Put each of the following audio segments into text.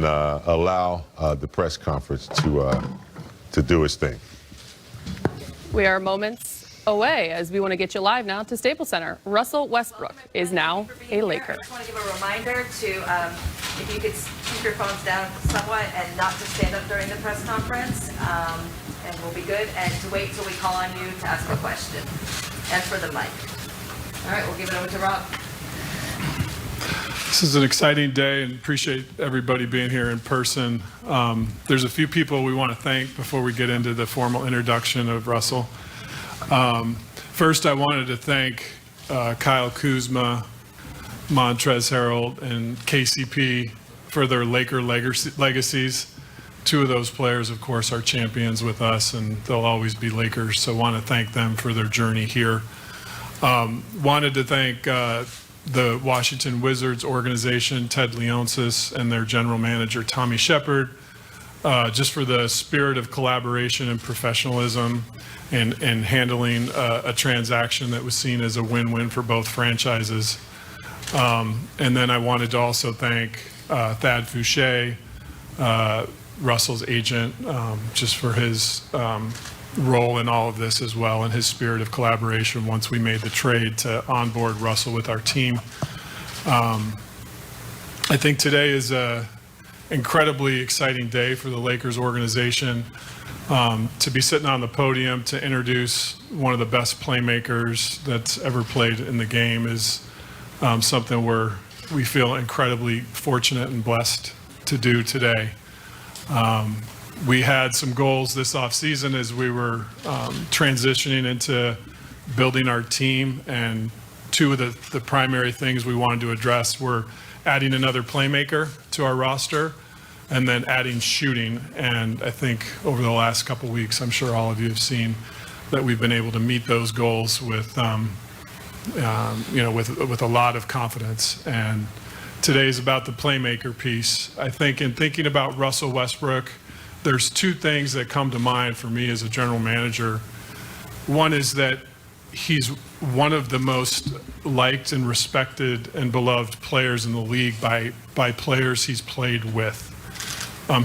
allow the press conference to do its thing. We are moments away as we want to get you live now to Staples Center. Russell Westbrook is now a Laker. I just want to give a reminder to, if you could keep your phones down somewhat and not to stand up during the press conference, and we'll be good, and to wait till we call on you to ask a question. And for the mic. All right, we'll give it over to Rob. This is an exciting day and appreciate everybody being here in person. There's a few people we want to thank before we get into the formal introduction of Russell. First, I wanted to thank Kyle Kuzma, Montrezl Harrell, and KCP for their Laker legacies. Two of those players, of course, are champions with us, and they'll always be Lakers, so I want to thank them for their journey here. Wanted to thank the Washington Wizards organization, Ted Leonsis, and their general manager, Tommy Shepard, just for the spirit of collaboration and professionalism and handling a transaction that was seen as a win-win for both franchises. And then I wanted to also thank Thad Fouché, Russell's agent, just for his role in all of this as well, and his spirit of collaboration once we made the trade to onboard Russell with our team. I think today is an incredibly exciting day for the Lakers organization. To be sitting on the podium to introduce one of the best playmakers that's ever played in the game is something we feel incredibly fortunate and blessed to do today. We had some goals this offseason as we were transitioning into building our team, and two of the primary things we wanted to address were adding another playmaker to our roster and then adding shooting. And I think over the last couple of weeks, I'm sure all of you have seen that we've been able to meet those goals with with a lot of confidence. And today is about the playmaker piece. I think in thinking about Russell Westbrook, there's two things that come to mind for me as a general manager. One is that he's one of the most liked and respected and beloved players in the league by players he's played with.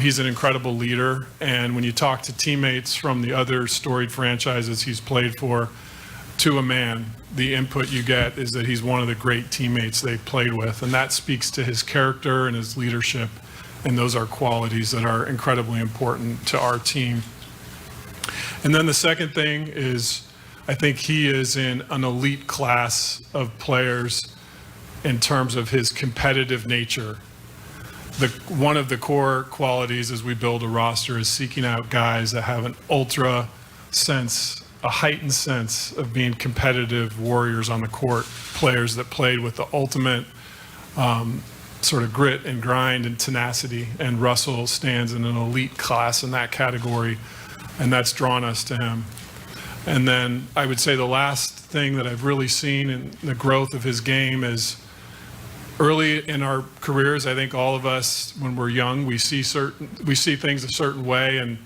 He's an incredible leader, and when you talk to teammates from the other storied franchises he's played for, to a man, the input you get is that he's one of the great teammates they've played with, and that speaks to his character and his leadership, and those are qualities that are incredibly important to our team. And then the second thing is, I think he is in an elite class of players in terms of his competitive nature. One of the core qualities as we build a roster is seeking out guys that have an ultra sense, a heightened sense of being competitive warriors on the court, players that played with the ultimate sort of grit and grind and tenacity. And Russell stands in an elite class in that category, and that's drawn us to him. And then I would say the last thing that I've really seen in the growth of his game is early in our careers. I think all of us, when we're young, we see things a certain way, and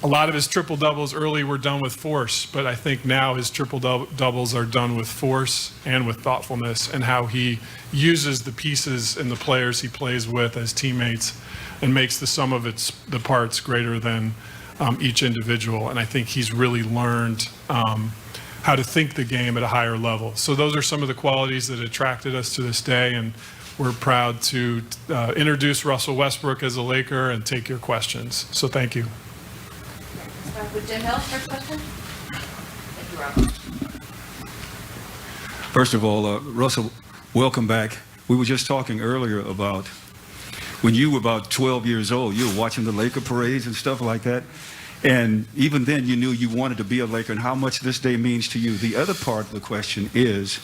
a lot of his triple doubles early were done with force, but I think now his triple doubles are done with force and with thoughtfulness, and how he uses the pieces and the players he plays with as teammates and makes the sum of the parts greater than each individual. And I think he's really learned how to think the game at a higher level. So those are some of the qualities that attracted us to this day, and we're proud to introduce Russell Westbrook as a Laker and take your questions. So thank you. With Jim Hill, first question. Thank you, Rob. First of all, Russell, welcome back. We were just talking earlier about when you were about 12 years old, you were watching the Laker parades and stuff like that. And even then you knew you wanted to be a Laker, and how much this day means to you. The other part of the question is,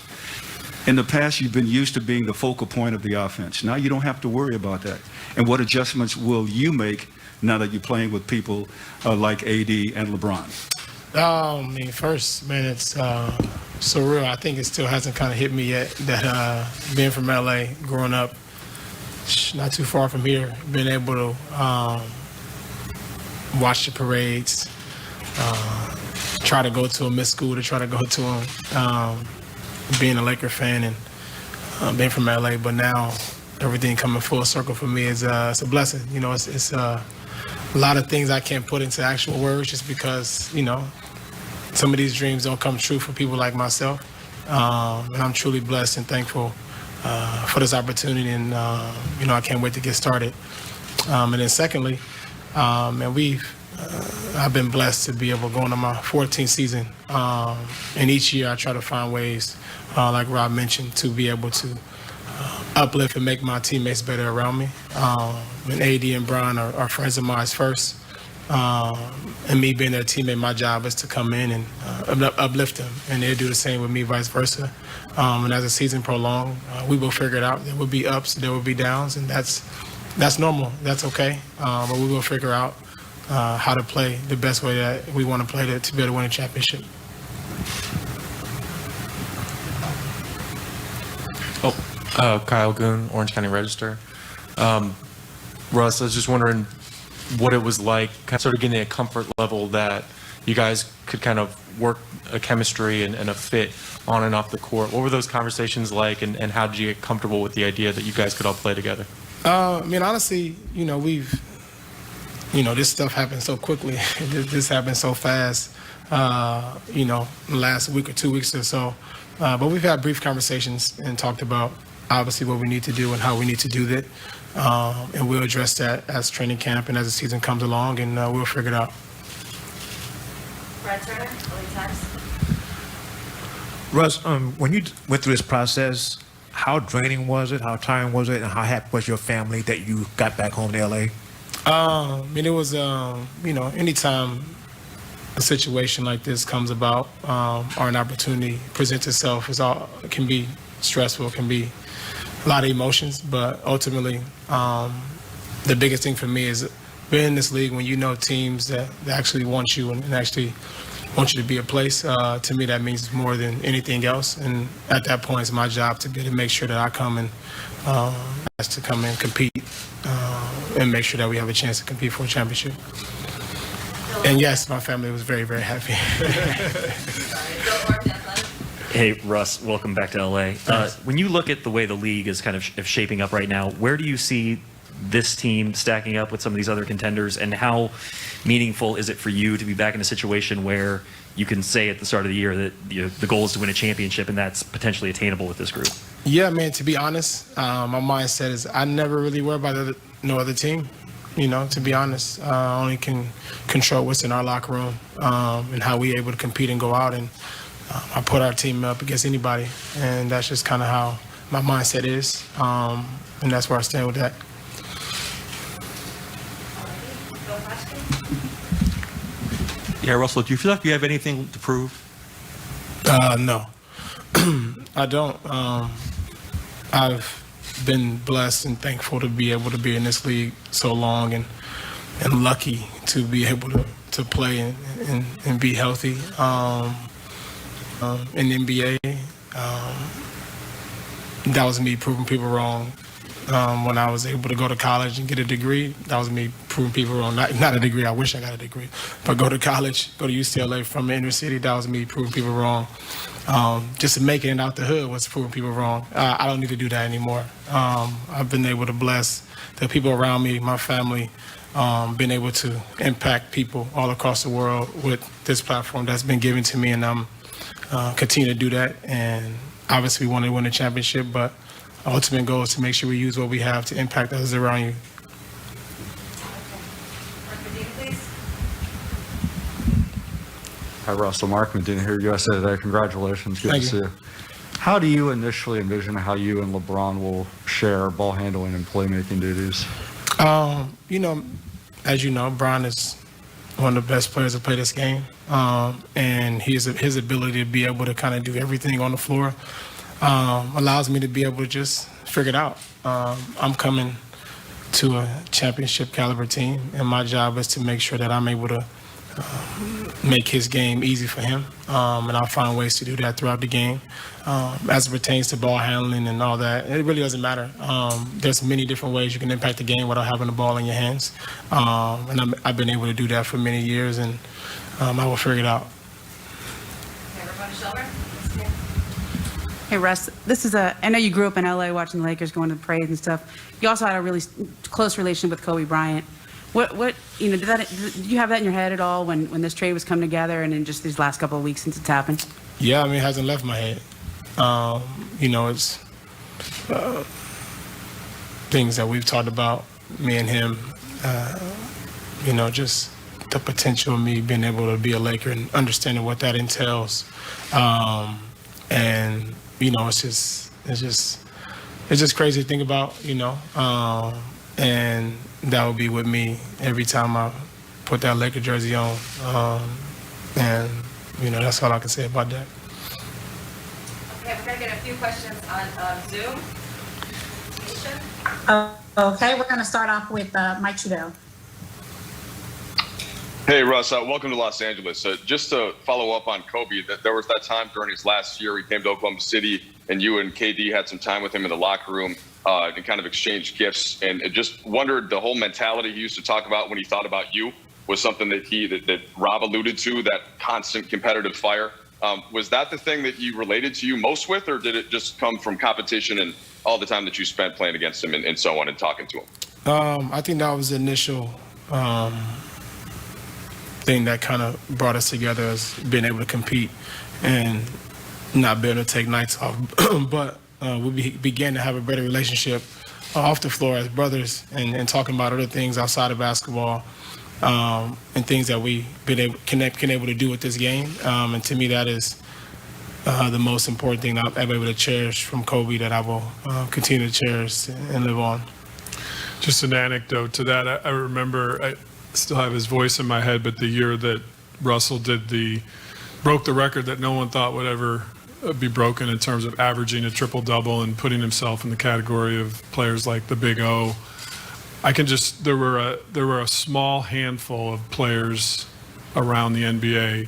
in the past you've been used to being the focal point of the offense. Now you don't have to worry about that. And what adjustments will you make now that you're playing with people like AD and LeBron? I mean, first, man, it's surreal. I think it still hasn't kind of hit me yet that being from LA, growing up not too far from here, being able to watch the parades, try to go to them, miss school to try to go to them, being a Laker fan and being from LA, but now everything coming full circle for me is it's a blessing. You know, it's a lot of things I can't put into actual words just because, you know, some of these dreams don't come true for people like myself. And I'm truly blessed and thankful for this opportunity. And, you know, I can't wait to get started. And then secondly, and I've been blessed to be able to go into my 14th season. And each year I try to find ways, like Rob mentioned, to be able to uplift and make my teammates better around me. And AD and Brian are friends of mine first. And me being their teammate, my job is to come in and uplift them. And they'll do the same with me, vice versa. And as the season prolongs, we will figure it out. There will be ups, there will be downs, and that's normal. That's okay. But we will figure out how to play the best way that we want to play to be able to win a championship. Kyle Goon, Orange County Register. Russ, I was just wondering what it was like, kind of sort of getting a comfort level that you guys could kind of work a chemistry and a fit on and off the court. What were those conversations like, and how did you get comfortable with the idea that you guys could all play together? I mean, honestly, you know, this stuff happened so quickly. This happened so fast, you know, last week or 2 weeks or so. But we've had brief conversations and talked about, obviously, what we need to do and how we need to do that. And we'll address that as training camp and as the season comes along, and we'll figure it out. Brad Turner, LA Times. Russ, when you went through this process, how draining was it? How tiring was it? And how happy was your family that you got back home to LA? I mean, it was, you know, anytime a situation like this comes about or an opportunity presents itself, it can be stressful, it can be a lot of emotions, but ultimately the biggest thing for me is being in this league when you know teams that actually want you and actually want you to be a place. To me, that means more than anything else. And at that point, it's my job to be able to make sure that I come and to come and compete and make sure that we have a chance to compete for a championship. And yes, my family was very, very happy. Hey, Russ, welcome back to LA. When you look at the way the league is kind of shaping up right now, where do you see this team stacking up with some of these other contenders, and how meaningful is it for you to be back in a situation where you can say at the start of the year that the goal is to win a championship, and that's potentially attainable with this group? Yeah, man, to be honest, my mindset is I never really worry about no other team. You know, to be honest, I only can control what's in our locker room and how we able to compete and go out. And I put our team up against anybody, and that's just kind of how my mindset is, and that's where I stand with that. Yeah, Russell, do you feel like you have anything to prove? No, I don't. I've been blessed and thankful to be able to be in this league so long, and lucky to be able to play and be healthy. In the NBA, that was me proving people wrong. When I was able to go to college and get a degree, that was me proving people wrong. Not a degree, I wish I got a degree, but go to college, go to UCLA from the inner city, that was me proving people wrong. Just making it out the hood was proving people wrong. I don't need to do that anymore. I've been able to bless the people around me, my family, been able to impact people all across the world with this platform that's been given to me, and I'm continue to do that. And obviously we want to win a championship, but our ultimate goal is to make sure we use what we have to impact others around you. Hi, Russell. Mark Medina here, USA Today. Congratulations. Good Thank to see you. you. How do you initially envision how you and LeBron will share ball handling and playmaking duties? You know, as you know, Bron is one of the best players to play this game. And his ability to be able to kind of do everything on the floor allows me to be able to just figure it out. I'm coming to a championship caliber team, and my job is to make sure that I'm able to make his game easy for him, and I'll find ways to do that throughout the game. As it pertains to ball handling and all that, it really doesn't matter. There's many different ways you can impact the game without having the ball in your hands, and I've been able to do that for many years, and I will figure it out. Hey, Russ, I know you grew up in LA watching the Lakers going to the parades and stuff. You also had a really close relationship with Kobe Bryant. Did you have that in your head at all when this trade was coming together and in just these last couple of weeks since it's happened? Yeah, I mean, it hasn't left my head. It's things that we've talked about, me and him, just the potential of me being able to be a Laker and understanding what that entails. It's just crazy to think about, and that will be with me every time I put that Laker jersey on. That's all I can say about that. Okay, we're going to get a few questions on Zoom. Okay, we're going to start off with Mike Trudeau. Hey, Russ, welcome to Los Angeles. Just to follow up on Kobe, there was that time during his last year he came to Oklahoma City, and you and KD had some time with him in the locker room and kind of exchanged gifts. And just wondered, the whole mentality he used to talk about when he thought about you was something that Rob alluded to, that constant competitive fire. Was that the thing that he related to you most with, or did it just come from competition and all the time that you spent playing against him and so on and talking to him? I think that was the initial thing that kind of brought us together, as being able to compete and not being able to take nights off. But we began to have a better relationship off the floor as brothers and talking about other things outside of basketball and things that we've been able to do with this game. And to me, that is the most important thing I'm able to cherish from Kobe, that I will continue to cherish and live on. Just an anecdote to that. I remember, I still have his voice in my head, but the year that Russell broke the record that no one thought would ever be broken in terms of averaging a triple-double and putting himself in the category of players like the Big O. There were a small handful of players around the NBA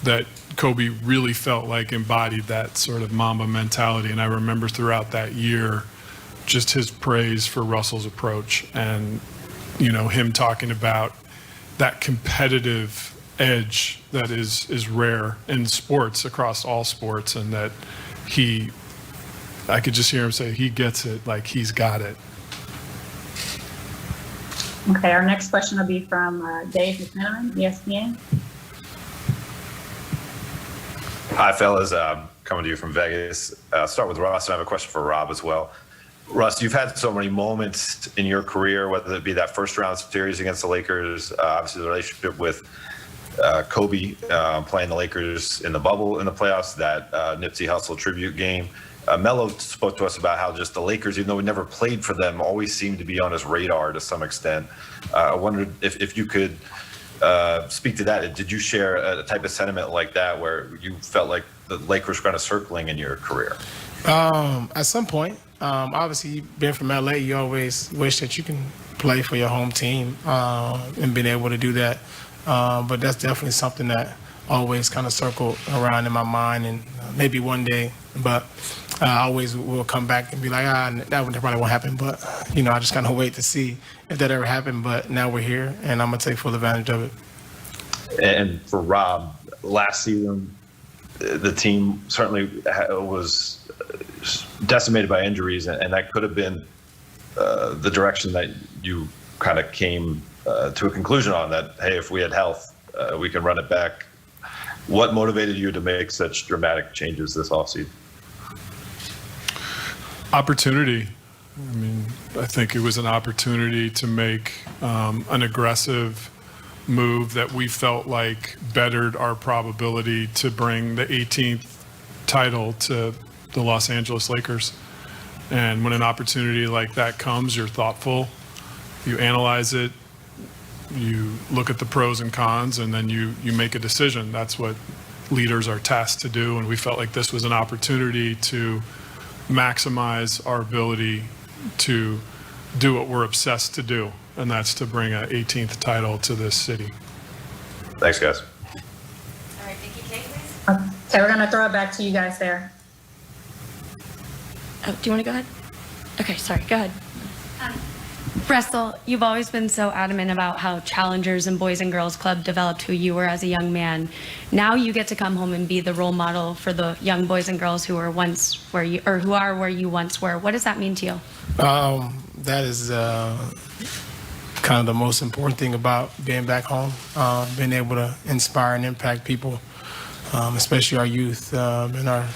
that Kobe really felt like embodied that sort of Mamba mentality. And I remember throughout that year just his praise for Russell's approach and, him talking about that competitive edge that is rare in sports, across all sports, and that I could just hear him say he gets it, like he's got it. Okay, our next question will be from Dave McMenamin, ESPN. Hi, fellas. Coming to you from Vegas. I'll start with Russ, and I have a question for Rob as well. Russ, you've had so many moments in your career, whether it be that first-round series against the Lakers, obviously the relationship with Kobe playing the Lakers in the bubble in the playoffs, that Nipsey Hussle tribute game. Melo spoke to us about how just the Lakers, even though we never played for them, always seemed to be on his radar to some extent. I wondered if you could speak to that. Did you share a type of sentiment like that where you felt like the Lakers were kind of circling in your career? At some point. Obviously, being from LA, you always wish that you can play for your home team and being able to do that. But that's definitely something that always kind of circled around in my mind, and maybe one day. But I always will come back and be like, that probably won't happen. But, I just kind of wait to see if that ever happened. But now we're here, and I'm going to take full advantage of it. And for Rob, last season, the team certainly was decimated by injuries, and that could have been the direction that you kind of came to a conclusion on, that, hey, if we had health, we can run it back. What motivated you to make such dramatic changes this offseason? Opportunity. I think it was an opportunity to make an aggressive move that we felt like bettered our probability to bring the 18th title to the Los Angeles Lakers. And when an opportunity like that comes, you're thoughtful, you analyze it, you look at the pros and cons, and then you make a decision. That's what leaders are tasked to do, and we felt like this was an opportunity to maximize our ability to do what we're obsessed to do, and that's to bring an 18th title to this city. Thanks, guys. All right, Nikki K, please. Okay, we're going to throw it back to you guys there. Oh, do you want to go ahead? Okay, sorry, go ahead. Russell, you've always been so adamant about how Challengers and Boys and Girls Club developed who you were as a young man. Now you get to come home and be the role model for the young boys and girls who were once where you, or who are where you once were. What does that mean to you? That is kind of the most important thing about being back home, being able to inspire and impact people, especially our youth in our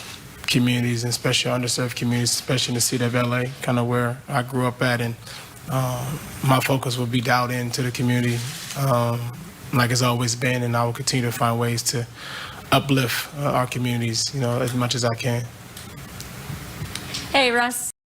communities, and especially our underserved communities, especially in the city of LA, kind of where I grew up at. And my focus will be dialed into the community like it's always been, and I will continue to find ways to uplift our communities, as much as I can. Hey, Russ.